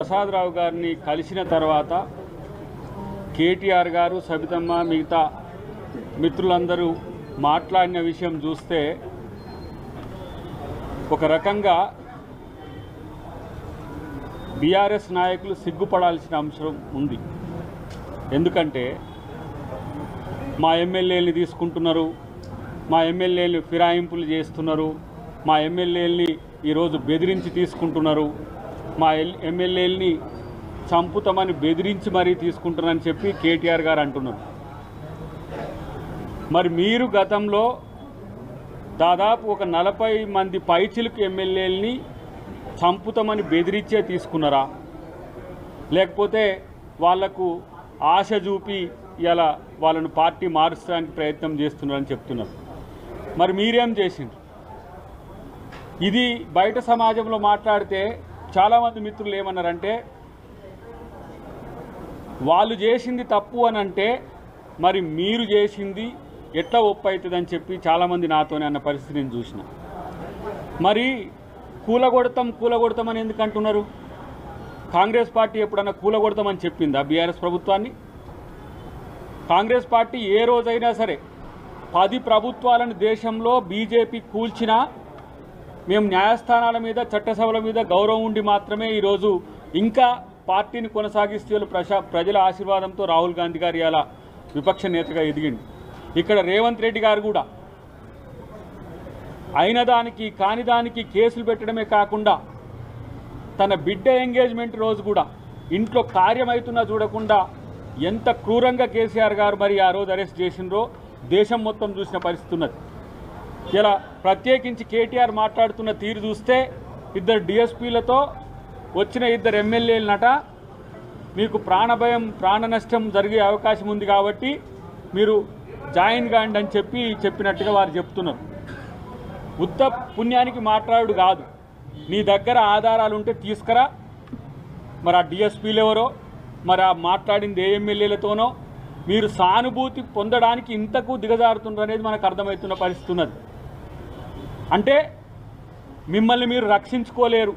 ప్రసాదరావు గారిని కలిసిన తర్వాత కేటీఆర్ గారు, సబితమ్మ, మిగతా మిత్రులందరూ మాట్లాడిన విషయం చూస్తే ఒక రకంగా బీఆర్ఎస్ నాయకులు సిగ్గుపడాల్సిన అంశం ఉంది. ఎందుకంటే మా ఎమ్మెల్యేలని తీసుకుంటున్నారు, మా ఎమ్మెల్యేలు ఫిరాయింపులు చేస్తున్నారు, మా ఎమ్మెల్యేలని ఈరోజు బెదిరించి తీసుకుంటున్నారు, మా ఎమ్మెల్యేలని చంపుతామని బెదిరించి మరీ తీసుకుంటున్నారని చెప్పి కేటీఆర్ గారు అంటున్నారు. మరి మీరు గతంలో దాదాపు ఒక 40 మంది పైచిలకు ఎమ్మెల్యేలని చంపుతామని బెదిరించే తీసుకున్నారా, లేకపోతే వాళ్లకు ఆశ చూపి ఇలా వాళ్ళను పార్టీ మార్చడానికి ప్రయత్నం చేస్తున్నారని చెప్తున్నారు. మరి మీరేం చేసిండ్రు? ఇది బయట సమాజంలో మాట్లాడితే చాలామంది మిత్రులు ఏమన్నారంటే వాళ్ళు చేసింది తప్పు అని అంటే మరి మీరు చేసింది ఎట్లా ఒప్పు అవుతుందని చెప్పి చాలామంది నాతోనే అన్న పరిస్థితి నేను చూసిన. మరి కూలగొడతామని ఎందుకు అంటున్నారు? కాంగ్రెస్ పార్టీ ఎప్పుడన్నా కూలగొడతామని చెప్పిందా బీఆర్ఎస్ ప్రభుత్వాన్ని? కాంగ్రెస్ పార్టీ ఏ రోజైనా సరే 10 ప్రభుత్వాలను దేశంలో బీజేపీ కూల్చినా మేము న్యాయస్థానాల మీద, చట్టసభల మీద గౌరవం ఉండి మాత్రమే ఈరోజు ఇంకా పార్టీని కొనసాగిస్తూ ప్రజల ఆశీర్వాదంతో రాహుల్ గాంధీ గారు ఇలా విపక్ష నేతగా ఎదిగింది. ఇక్కడ రేవంత్ రెడ్డి గారు కూడా అయిన దానికి కాని దానికి కేసులు పెట్టడమే కాకుండా తన బిడ్డ ఎంగేజ్మెంట్ రోజు కూడా ఇంట్లో కార్యమవుతున్నా చూడకుండా ఎంత క్రూరంగా కేసీఆర్ గారు మరి ఆ రోజు అరెస్ట్ చేసినరో దేశం మొత్తం చూసిన పరిస్థితి ఉన్నది. ఇలా ప్రత్యేకించి కేటీఆర్ మాట్లాడుతున్న తీరు చూస్తే 2 డిఎస్పీలతో వచ్చిన 2 ఎమ్మెల్యేలనట మీకు ప్రాణభయం, ప్రాణ నష్టం జరిగే అవకాశం ఉంది కాబట్టి మీరు జాయిన్ కాండి అని చెప్పినట్టుగా వారు చెప్తున్నారు. ఉత్త పుణ్యానికి మాట్లాడు కాదు, నీ దగ్గర ఆధారాలు ఉంటే తీసుకురా. మరి ఆ డిఎస్పీలు ఎవరో, మరి ఆ మాట్లాడింది ఏ ఎమ్మెల్యేలతోనో మీరు సానుభూతి పొందడానికి ఇంతకు దిగజారుతున్నారు అనేది మనకు అర్థమవుతున్న పరిస్థితి ఉన్నది. అంటే మిమ్మల్ని మీరు రక్షించుకోలేరు.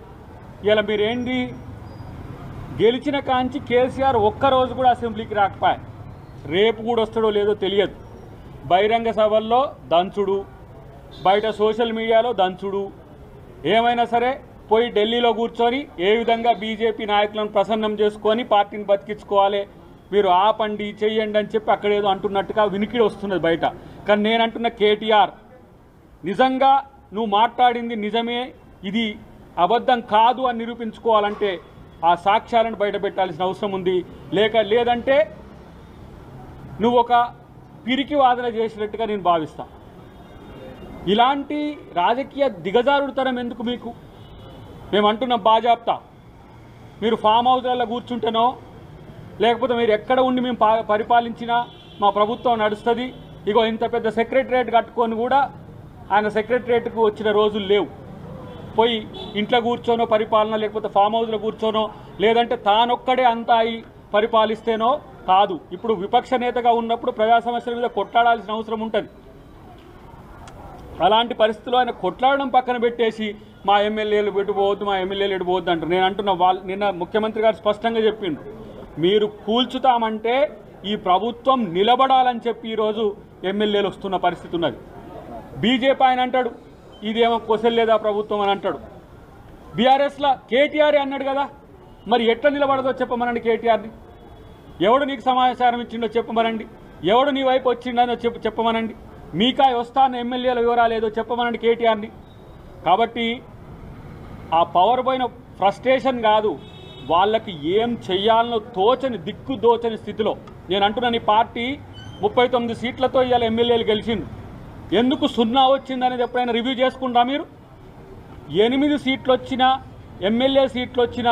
ఇలా మీరేంటి గెలిచిన కాంచి కేసీఆర్ ఒక్కరోజు కూడా అసెంబ్లీకి రాకపోయా, రేపు కూడా వస్తాడో లేదో తెలియదు. బహిరంగ సభల్లో దంచుడు, బయట సోషల్ మీడియాలో దంచుడు, ఏమైనా సరే పోయి ఢిల్లీలో కూర్చొని ఏ విధంగా బీజేపీ నాయకులను ప్రసన్నం చేసుకొని పార్టీని బతికించుకోవాలి, మీరు ఆపండి చెయ్యండి అని చెప్పి అక్కడేదో అంటున్నట్టుగా వినికిడి వస్తున్నది బయట. కానీ నేను అంటున్న కేటీఆర్, నిజంగా నువ్వు మాట్లాడింది నిజమే, ఇది అబద్ధం కాదు అని నిరూపించుకోవాలంటే ఆ సాక్ష్యాలను బయట పెట్టాల్సిన అవసరం ఉంది. లేదంటే నువ్వు ఒక పిరికి వాదన చేసినట్టుగా నేను భావిస్తాను. ఇలాంటి రాజకీయ దిగజారుడుతనం ఎందుకు మీకు? మేము అంటున్నాం బాజాప్తా, మీరు ఫామ్ హౌస్లలో కూర్చుంటేనో లేకపోతే మీరు ఎక్కడ ఉండి మేము పరిపాలించినా మా ప్రభుత్వం నడుస్తుంది. ఇగో ఇంత పెద్ద సెక్రటరియట్ కట్టుకొని కూడా ఆయన సెక్రటరియట్కు వచ్చిన రోజులు లేవు. పోయి ఇంట్లో కూర్చోనో పరిపాలన, లేకపోతే ఫామ్ హౌస్లో కూర్చోనో, లేదంటే తానొక్కడే అంతా అయి పరిపాలిస్తేనో కాదు. ఇప్పుడు విపక్ష నేతగా ఉన్నప్పుడు ప్రజా సమస్యల మీద కొట్లాడాల్సిన అవసరం ఉంటుంది. అలాంటి పరిస్థితుల్లో ఆయన కొట్లాడడం పక్కన పెట్టేసి మా ఎమ్మెల్యేలు పెట్టుకోవద్దు, మా ఎమ్మెల్యేలు ఎడిపోవద్దు అంటారు. నేను అంటున్నా, నిన్న ముఖ్యమంత్రి గారు స్పష్టంగా చెప్పిండ్రు, మీరు కూల్చుతామంటే ఈ ప్రభుత్వం నిలబడాలని చెప్పి ఈరోజు ఎమ్మెల్యేలు వస్తున్న పరిస్థితి ఉన్నది. బీజేపీ ఆయన అంటాడు ఇదేమో కొసెల్లేదా ప్రభుత్వం అని అంటాడు. బీఆర్ఎస్లో కేటీఆర్ అన్నాడు కదా, మరి ఎట్లా నిలబడదో చెప్పమనండి కేటీఆర్ని. ఎవడు నీకు సమాచారం ఇచ్చిండో చెప్పమనండి, ఎవడు నీ వైపు వచ్చిండో చెప్పమనండి, మీకాయ వస్తాన్న ఎమ్మెల్యేల వివరాలు ఏదో చెప్పమనండి కేటీఆర్ని. కాబట్టి ఆ పవర్ పైన ఫ్రస్ట్రేషన్ కాదు, వాళ్ళకి ఏం చెయ్యాలనో దిక్కుదోచని స్థితిలో నేను అంటున్నాను. ఈ పార్టీ 39 సీట్లతో ఇవాళ ఎమ్మెల్యేలు గెలిచింది. ఎందుకు 0 వచ్చిందనేది ఎప్పుడైనా రివ్యూ చేసుకుంటా? మీరు 8 సీట్లు వచ్చిన ఎమ్మెల్యే సీట్లు వచ్చిన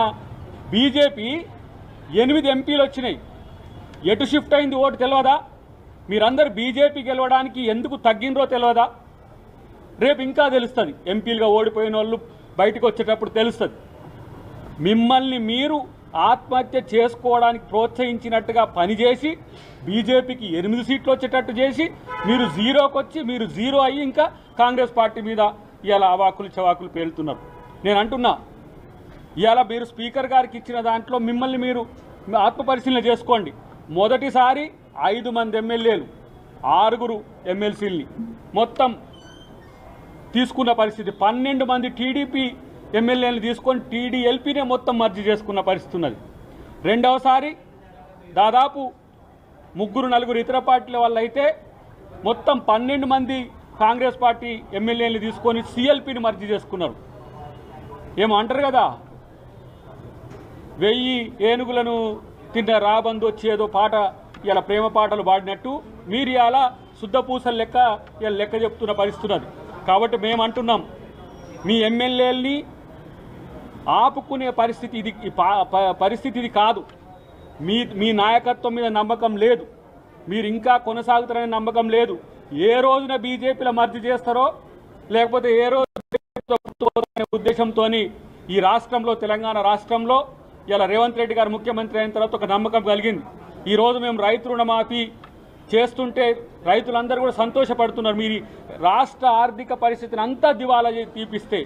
బీజేపీ 8 ఎంపీలు వచ్చినాయి. ఎటు షిఫ్ట్ అయింది ఓటు తెలియదా? మీరందరూ బీజేపీ గెలవడానికి ఎందుకు తగ్గినరో తెలియదా? రేపు ఇంకా తెలుస్తుంది. ఎంపీలుగా ఓడిపోయిన వాళ్ళు బయటకు వచ్చేటప్పుడు తెలుస్తుంది. మిమ్మల్ని మీరు ఆత్మహత్య చేసుకోవడానికి ప్రోత్సహించినట్టుగా పనిచేసి బీజేపీకి 8 సీట్లు వచ్చేటట్టు చేసి మీరు జీరోకి వచ్చి మీరు జీరో అయ్యి ఇంకా కాంగ్రెస్ పార్టీ మీద ఇలా అవాకులు చవాకులు పేలుతున్నారు. నేను అంటున్నా, ఇవాళ మీరు స్పీకర్ గారికి ఇచ్చిన దాంట్లో మిమ్మల్ని మీరు ఆత్మపరిశీలన చేసుకోండి. మొదటిసారి 5 మంది ఎమ్మెల్యేలు 6 ఎమ్మెల్సీల్ని మొత్తం తీసుకున్న పరిస్థితి, 12 మంది టీడీపీ ఎమ్మెల్యేలు తీసుకొని టీడీఎల్పీనే మొత్తం మర్జీ చేసుకున్న పరిస్థితి ఉన్నది. రెండవసారి దాదాపు 3-4 ఇతర పార్టీల వల్ల అయితే మొత్తం 12 మంది కాంగ్రెస్ పార్టీ ఎమ్మెల్యేలు తీసుకొని సిఎల్పీని మర్జీ చేసుకున్నారు. ఏమో అంటారు కదా, 1000 ఏనుగులను తిన్న రాబందు వచ్చేదో పాట ఇలా ప్రేమ పాటలు పాడినట్టు మీరు ఇలా శుద్ధపూసల లెక్క ఇలా లెక్క చెప్తున్న పరిస్థితున్నది. కాబట్టి మేము అంటున్నాం, మీ ఎమ్మెల్యేలని ఆపుకునే పరిస్థితి ఇది కాదు. మీ నాయకత్వం మీద నమ్మకం లేదు, మీరు ఇంకా కొనసాగుతారనే నమ్మకం లేదు. ఏ రోజున బీజేపీలో మర్జీ చేస్తారో లేకపోతే ఏ రోజు ఉద్దేశంతో ఈ రాష్ట్రంలో తెలంగాణ రాష్ట్రంలో ఇలా రేవంత్ రెడ్డి గారు ముఖ్యమంత్రి అయిన తర్వాత ఒక నమ్మకం కలిగింది. ఈరోజు మేము రైతు రుణమాఫీ చేస్తుంటే రైతులందరూ కూడా సంతోషపడుతున్నారు. మీరు రాష్ట్ర ఆర్థిక పరిస్థితిని అంతా దివాలా తీపిస్తే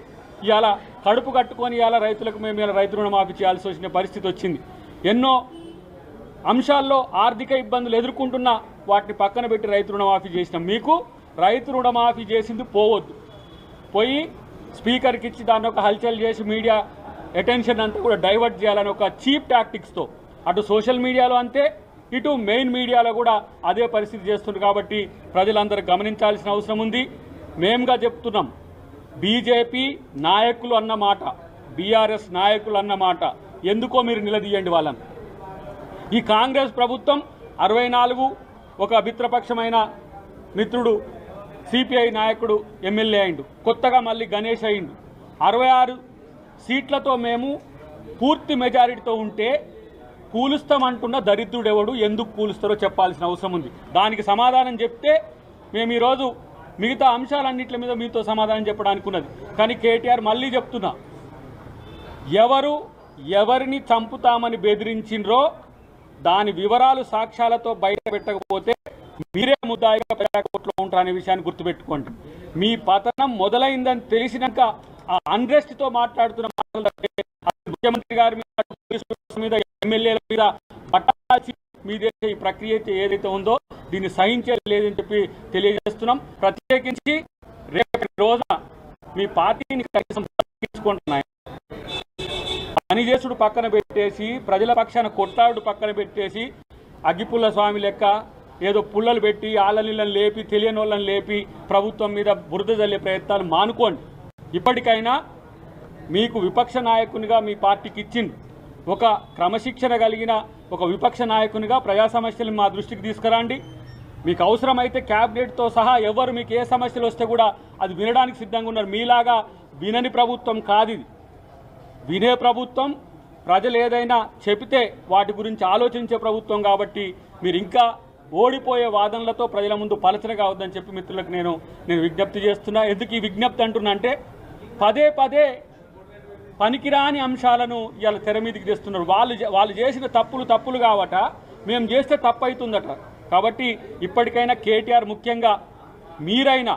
ఇవాళ కడుపు కట్టుకొని ఇవాళ రైతులకు మేము ఇలా రైతు రుణమాఫీ చేయాల్సి వచ్చిన పరిస్థితి వచ్చింది. ఎన్నో అంశాల్లో ఆర్థిక ఇబ్బందులు ఎదుర్కొంటున్నా వాటిని పక్కన పెట్టి రైతు రుణమాఫీ చేసినాం. మీకు రైతు రుణమాఫీ చేసింది పోవద్దు, పోయి స్పీకర్కి ఇచ్చి దాన్ని ఒక హల్చల్ చేసి మీడియా అటెన్షన్ అంతా కూడా డైవర్ట్ చేయాలని ఒక చీప్ టాక్టిక్స్తో అటు సోషల్ మీడియాలో అంతే, ఇటు మెయిన్ మీడియాలో కూడా అదే పరిస్థితి చేస్తుంది. కాబట్టి ప్రజలందరూ గమనించాల్సిన అవసరం ఉంది. మేముగా చెప్తున్నాం, బీజేపీ నాయకులు అన్నమాట, బీఆర్ఎస్ నాయకులు అన్నమాట ఎందుకో మీరు నిలదీయండి వాళ్ళని. ఈ కాంగ్రెస్ ప్రభుత్వం 64 ఒక మిత్రపక్షమైన మిత్రుడు సిపిఐ నాయకుడు ఎమ్మెల్యే అయిండు, కొత్తగా మళ్ళీ గణేష్ అయిండు. 66 సీట్లతో మేము పూర్తి మెజారిటీతో ఉంటే కూలుస్తామంటున్న దరిద్రుడెవడు, ఎందుకు కూలుస్తారో చెప్పాల్సిన అవసరం ఉంది. దానికి సమాధానం చెప్తే మేము ఈరోజు మిగతా అంశాలన్నింటి మీద మీతో సమాధానం చెప్పడానికి ఉన్నది. కానీ కేటీఆర్ మళ్ళీ చెప్తున్నా, ఎవరిని చంపుతామని బెదిరించిండ్రో దాని వివరాలు సాక్ష్యాలతో బయట పెట్టకపోతే మీరే ముద్దాయిగా ప్రజాకోర్టులో ఉంటారనే విషయాన్ని గుర్తుపెట్టుకోండి. మీ పతనం మొదలైందని తెలిసినాక ఆ అన్రెస్ట్తో మాట్లాడుతున్న మాటలు ముఖ్యమంత్రి గారి మీద ఎమ్మెల్యేల మీద పట్టాల్సి మీ దేశ ఈ ప్రక్రియ ఏదైతే ఉందో దీన్ని సహించేది లేదని చెప్పి తెలియజేస్తున్నాం. ప్రత్యేకించి రేపటి రోజున మీ పార్టీని కనీసం తీసుకుంటున్నాయి పనిచేసుడు పక్కన పెట్టేసి, ప్రజల పక్షాన కొట్లాడు పక్కన పెట్టేసి, అగ్గిపుల్ల స్వామి లెక్క ఏదో పుల్లలు పెట్టి ఆళ్ళనీళ్ళని లేపి తెలియని వాళ్ళని లేపి ప్రభుత్వం మీద బురద జల్లే ప్రయత్నాలు మానుకోండి. ఇప్పటికైనా మీకు విపక్ష నాయకునిగా మీ పార్టీకి ఇచ్చింది, ఒక క్రమశిక్షణ కలిగిన ఒక విపక్ష నాయకునిగా ప్రజా సమస్యలను మా దృష్టికి తీసుకురండి. మీకు అవసరమైతే క్యాబినెట్తో సహా ఎవరు మీకు ఏ సమస్యలు వస్తే కూడా అది వినడానికి సిద్ధంగా ఉన్నారు. మీలాగా వినని ప్రభుత్వం కాదు ఇది, వినే ప్రభుత్వం. ప్రజలు ఏదైనా చెబితే వాటి గురించి ఆలోచించే ప్రభుత్వం. కాబట్టి మీరు ఇంకా ఓడిపోయే వాదనలతో ప్రజల ముందు పలచన కావద్దని చెప్పి మిత్రులకు నేను విజ్ఞప్తి చేస్తున్నా. ఎందుకు ఈ విజ్ఞప్తి అంటున్నా అంటే, పదే పదే పనికిరాని అంశాలను ఇవాళ తెర మీదకి తెస్తున్నారు. వాళ్ళు చేసిన తప్పులు కావట, మేము చేస్తే తప్పు అవుతుందట. కాబట్టి ఇప్పటికైనా కేటీఆర్ ముఖ్యంగా మీరైనా,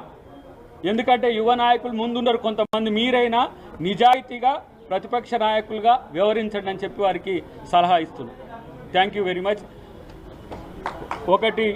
ఎందుకంటే యువ నాయకులు ముందున్నారు కొంతమంది, మీరైనా నిజాయితీగా ప్రతిపక్ష నాయకులుగా వ్యవహరించండి అని చెప్పి వారికి సలహా ఇస్తున్నాను. Thank you very much. ఒకటి